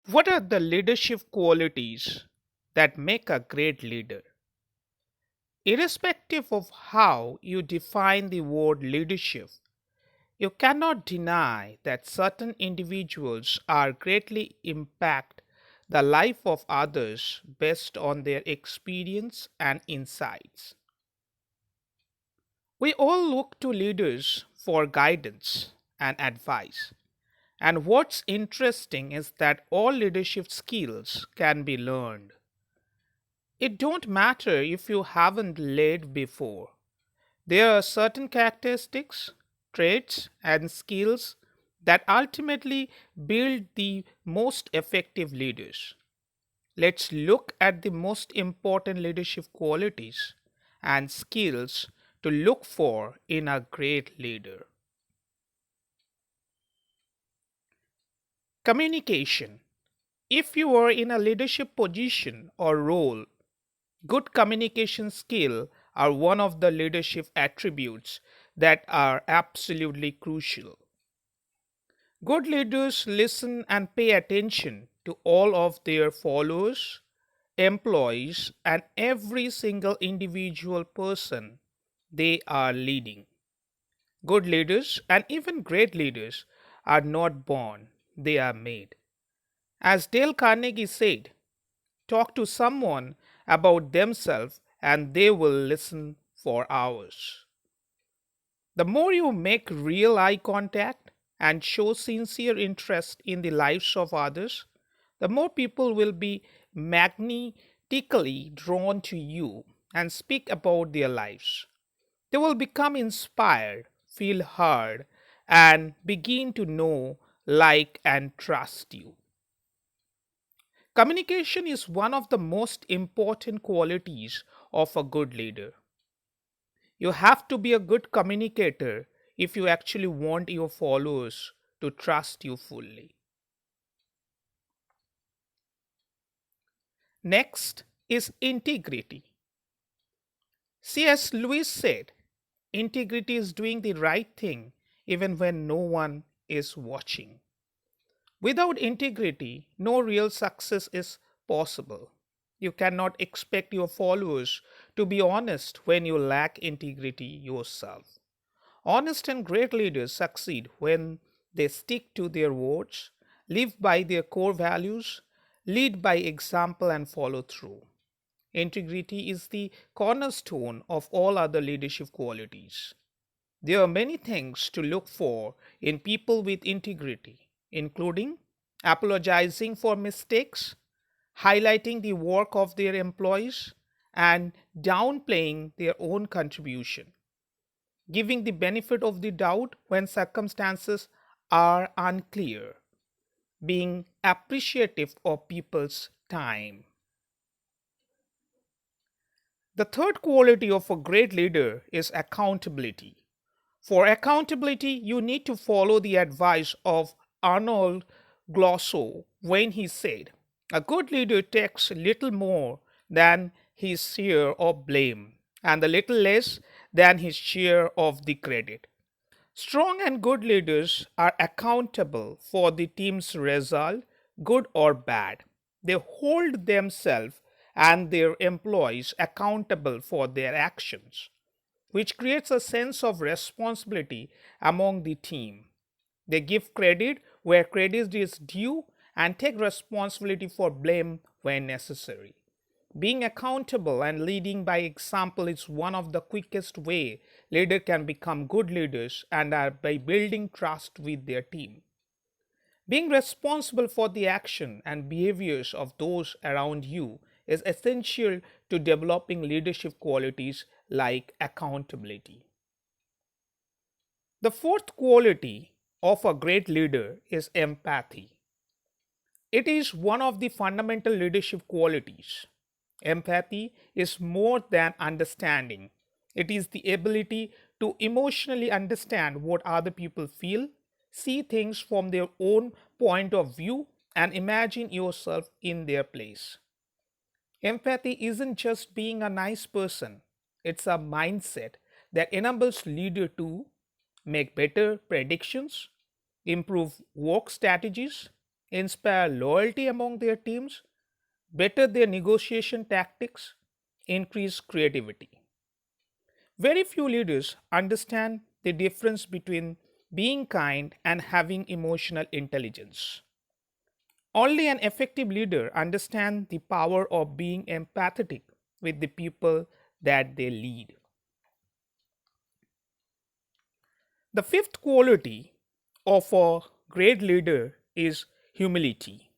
What are the leadership qualities that make a great leader? Irrespective of how you define the word leadership, you cannot deny that certain individuals are greatly impact the life of others based on their experience and insights. We all look to leaders for guidance and advice. And what's interesting is that all leadership skills can be learned. It don't matter if you haven't led before. There are certain characteristics, traits, and skills that ultimately build the most effective leaders. Let's look at the most important leadership qualities and skills to look for in a great leader. Communication. If you are in a leadership position or role, good communication skill are one of the leadership attributes that are absolutely crucial. Good leaders listen and pay attention to all of their followers, employees, and every single individual person they are leading. Good leaders and even great leaders are not born, they are made. As Dale Carnegie said, talk to someone about themselves and they will listen for hours. The more you make real eye contact and show sincere interest in the lives of others, the more people will be magnetically drawn to you and speak about their lives. They will become inspired, feel heard, and begin to know, like, and trust you. Communication is one of the most important qualities of a good leader. You have to be a good communicator if you actually want your followers to trust you fully. Next is integrity. C.S. Lewis said, integrity is doing the right thing even when no one is watching. Without integrity, no real success is possible. You cannot expect your followers to be honest when you lack integrity yourself. Honest and great leaders succeed when they stick to their words, live by their core values, lead by example, and follow through. Integrity is the cornerstone of all other leadership qualities. There are many things to look for in people with integrity, including apologizing for mistakes, highlighting the work of their employees, and downplaying their own contribution, giving the benefit of the doubt when circumstances are unclear, being appreciative of people's time. The third quality of a great leader is accountability. For accountability, you need to follow the advice of Arnold Glosso when he said, a good leader takes little more than his share of blame and a little less than his share of the credit. Strong and good leaders are accountable for the team's result, good or bad. They hold themselves and their employees accountable for their actions, which creates a sense of responsibility among the team. They give credit where credit is due and take responsibility for blame when necessary. Being accountable and leading by example is one of the quickest way leaders can become good leaders and are by building trust with their team. Being responsible for the action and behaviors of those around you is essential to developing leadership qualities like accountability. The fourth quality of a great leader is empathy. It is one of the fundamental leadership qualities. Empathy is more than understanding, it is the ability to emotionally understand what other people feel, see things from their own point of view, and imagine yourself in their place. Empathy isn't just being a nice person, it's a mindset that enables leader to make better predictions, improve work strategies, inspire loyalty among their teams, better their negotiation tactics, increase creativity. Very few leaders understand the difference between being kind and having emotional intelligence. Only an effective leader understands the power of being empathetic with the people that they lead. The fifth quality of a great leader is humility.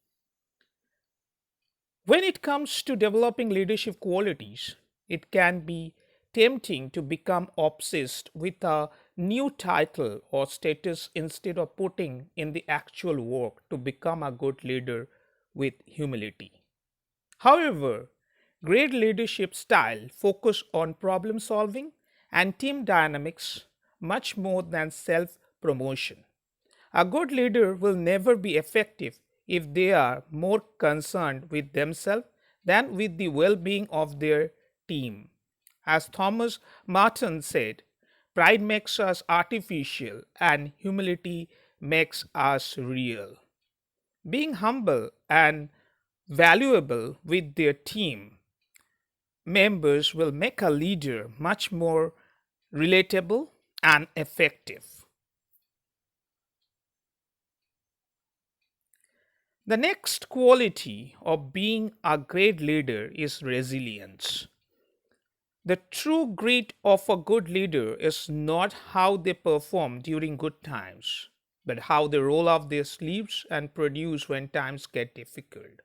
When it comes to developing leadership qualities, it can be tempting to become obsessed with a new title or status instead of putting in the actual work to become a good leader with humility. However, great leadership style focus on problem solving and team dynamics much more than self promotion. A good leader will never be effective if they are more concerned with themselves than with the well being of their team. As Thomas Martin said, pride makes us artificial and humility makes us real. Being humble and valuable with their team members will make a leader much more relatable and effective. The next quality of being a great leader is resilience. The true grit of a good leader is not how they perform during good times, but how they roll up their sleeves and produce when times get difficult.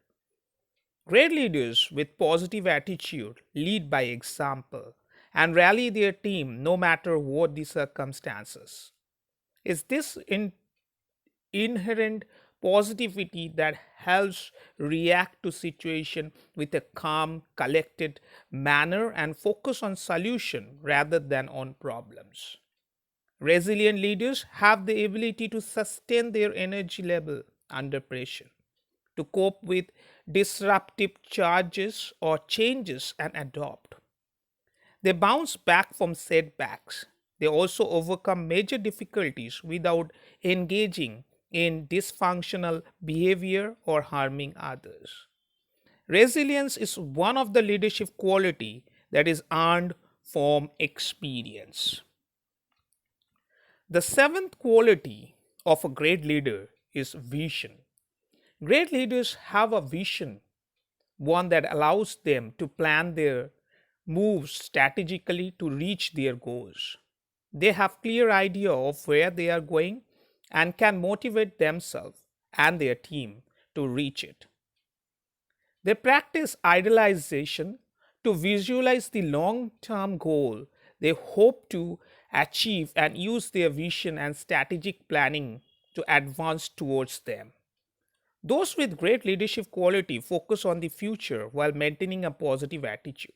Great leaders with positive attitude lead by example and rally their team no matter what the circumstances. It's this inherent positivity that helps react to situation with a calm collected manner and focus on solution rather than on problems. Resilient leaders have the ability to sustain their energy level under pressure, to cope with disruptive charges or changes and adopt. They bounce back from setbacks. They also overcome major difficulties without engaging in dysfunctional behavior or harming others. Resilience is one of the leadership quality that is earned from experience. The seventh quality of a great leader is vision. Great leaders have a vision, one that allows them to plan their moves strategically to reach their goals. They have clear idea of where they are going and can motivate themselves and their team to reach it. They practice idealization to visualize the long-term goal they hope to achieve and use their vision and strategic planning to advance towards them. Those with great leadership quality focus on the future while maintaining a positive attitude.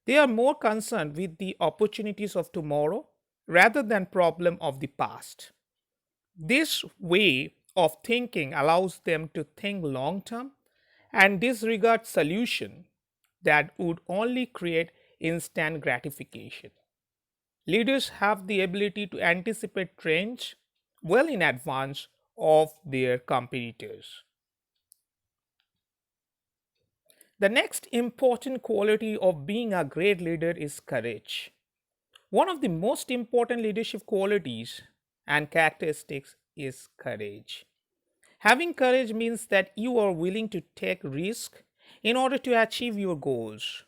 They are more concerned with the opportunities of tomorrow rather than problem of the past. This way of thinking allows them to think long term and disregard solution that would only create instant gratification. Leaders have the ability to anticipate trends well in advance of their competitors. The next important quality of being a great leader is courage. One of the most important leadership qualities and characteristics is courage. Having courage means that you are willing to take risk in order to achieve your goals.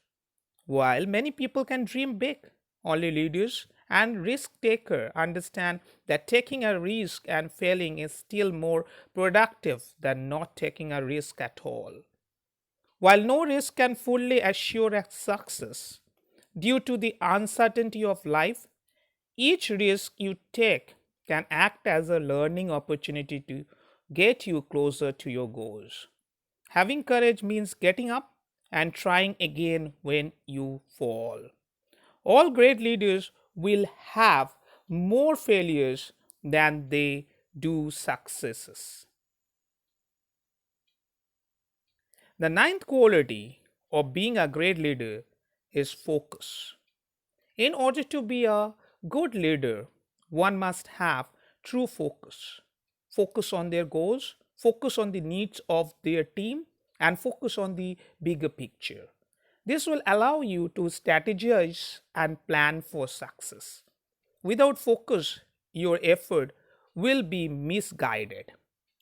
While many people can dream big, only leaders and risk takers understand that taking a risk and failing is still more productive than not taking a risk at all. While no risk can fully assure a success due to the uncertainty of life, each risk you take can act as a learning opportunity to get you closer to your goals. Having courage means getting up and trying again when you fall. All great leaders will have more failures than they do successes. The ninth quality of being a great leader is focus. In order to be a good leader, one must have true focus. Focus on their goals, focus on the needs of their team, and focus on the bigger picture. This will allow you to strategize and plan for success. Without focus, your effort will be misguided.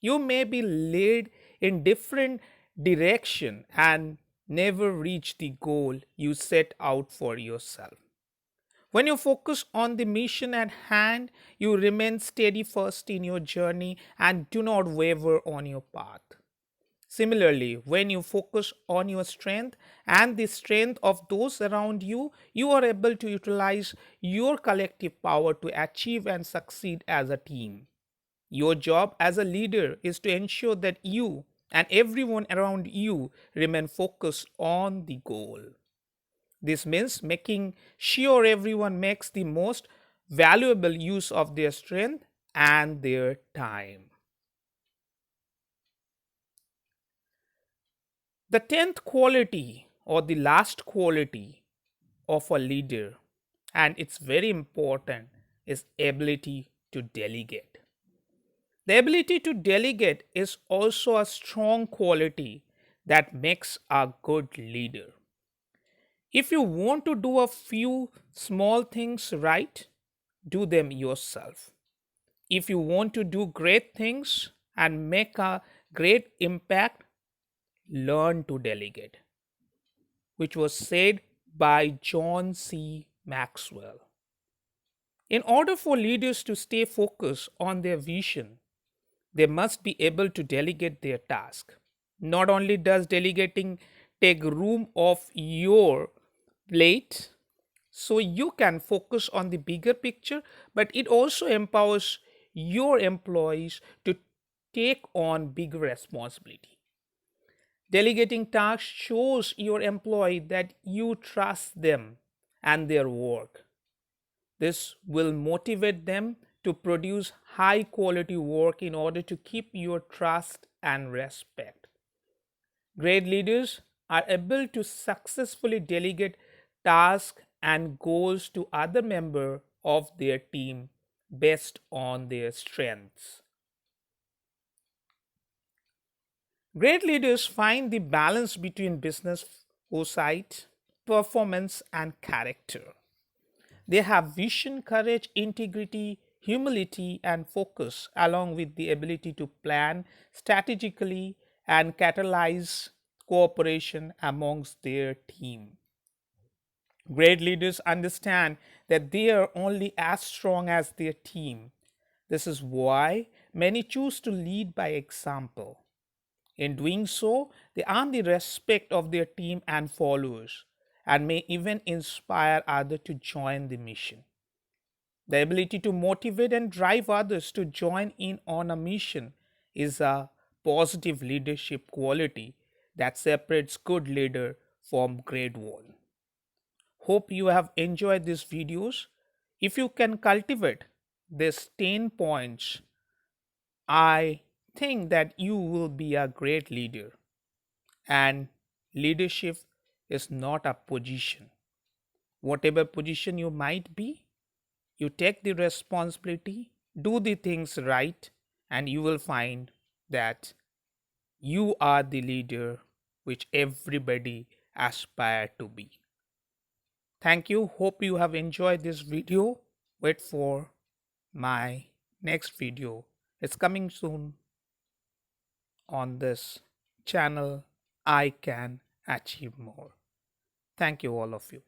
You may be led in different direction and never reach the goal you set out for yourself. When you focus on the mission at hand, you remain steady first in your journey and do not waver on your path. Similarly, when you focus on your strength and the strength of those around you, you are able to utilize your collective power to achieve and succeed as a team. Your job as a leader is to ensure that you and everyone around you remain focused on the goal. This means making sure everyone makes the most valuable use of their strength and their time. The 10th quality or the last quality of a leader, and it's very important, is ability to delegate. The ability to delegate is also a strong quality that makes a good leader. If you want to do a few small things right, do them yourself. If you want to do great things and make a great impact, learn to delegate, which was said by John C. Maxwell. In order for leaders to stay focused on their vision, they must be able to delegate their task. Not only does delegating take room off your plate so you can focus on the bigger picture, but it also empowers your employees to take on bigger responsibility. Delegating tasks shows your employee that you trust them and their work. This will motivate them to produce high quality work in order to keep your trust and respect. Great leaders are able to successfully delegate tasks and goals to other members of their team based on their strengths. Great leaders find the balance between business foresight, performance, and character. They have vision, courage, integrity, humility, and focus, along with the ability to plan strategically and catalyze cooperation amongst their team. Great leaders understand that they are only as strong as their team. This is why many choose to lead by example. In doing so, they earn the respect of their team and followers, and may even inspire others to join the mission. The ability to motivate and drive others to join in on a mission is a positive leadership quality that separates good leader from great one. Hope you have enjoyed these videos. If you can cultivate these 10 points, I think that you will be a great leader. And leadership is not a position. Whatever position you might be, you take the responsibility, do the things right, and you will find that you are the leader which everybody aspire to be. Thank you. Hope you have enjoyed this video. Wait for my next video. It's coming soon on this channel. I can achieve more. Thank you, all of you.